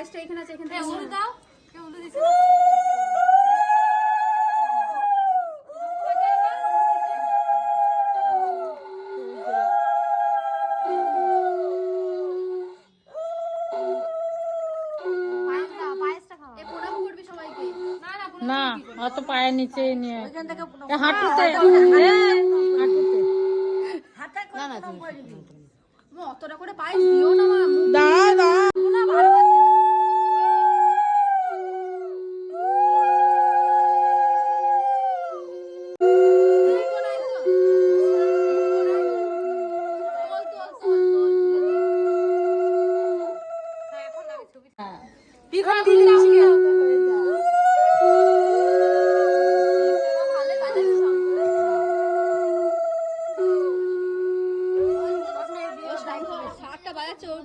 পায়েসটা এখানে আছে, এখানে উল্টো দাও, উল্টো দিছি। না অত পায়ের নিচে নিয়ে হাঁটুতে না না অতটা করে পায়েস দিও না মা, দাঁড়া দাঁড়া না ভালো আছে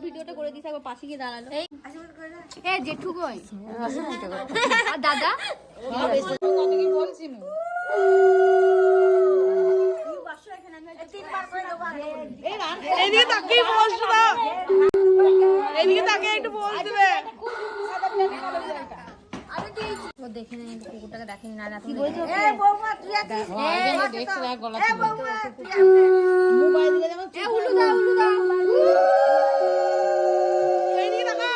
ভিডিওটা করে দিস একবার পাশে গিয়ে দাঁড়ালো। এই জেঠু কই আর দাদা বলছি এদিকে তাকিয়ে বলছো না, এদিকে তাকিয়ে একটু বল দিবে। দেখে নেই কুকুরটাকে দেখেনি না না মোবাইল দিলে যেমন উলু দাও উলু দাও এদিকে তাকা।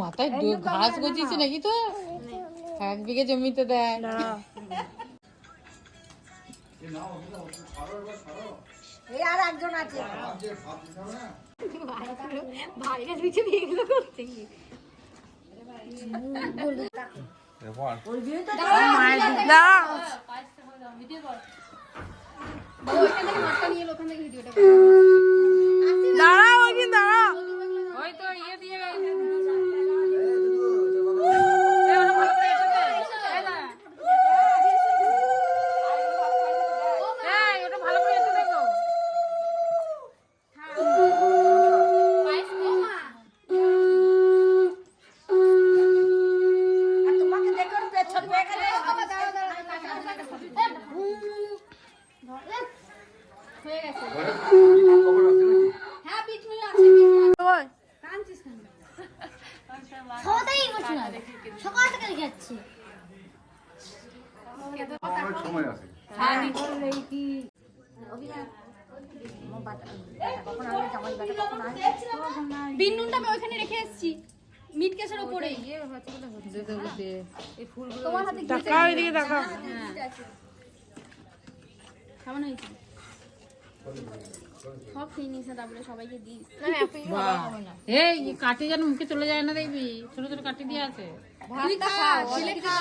মাথায় ঘাস গজিয়েছে নাকি তো 1 বিঘে জমিতে দেয় আর একজন আছে ভাইরা দুইটা এগুলো করতে গিয়ে বিন্নুনটা আমি ওইখানে রেখে এসেছি মিট কেসের উপরে তোমার হাতে টাকা এদিকে টাকা কেমন হয়েছে সব খেয়ে নিস তারপরে সবাইকে দিস এই কাটি যেন মুখে চলে যায় না দেখবি, ছোট ছোট কাটি দিয়ে আছে। তুই খা ছেলে খা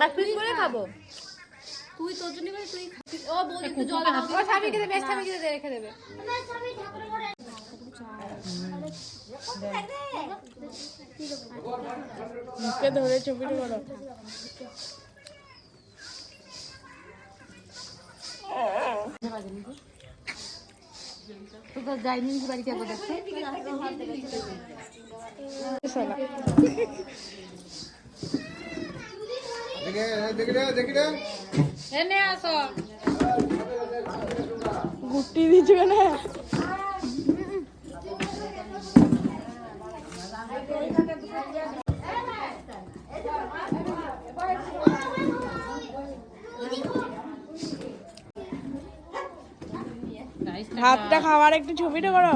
আর তুই করে খাবো তুই তোর জন্য করে তুই ও বল একটু জল দাও ও ঠামিকে দে বেশ ঠামিকে দে রেখে দেবে মুখে ধরে ছবিটা করো তো যাইনি বাড়িতে একবার দেখতে এনে আসো গুটি দিচ্ছ কেন ভাতটা খাওয়ার একটু ছবিটা করো।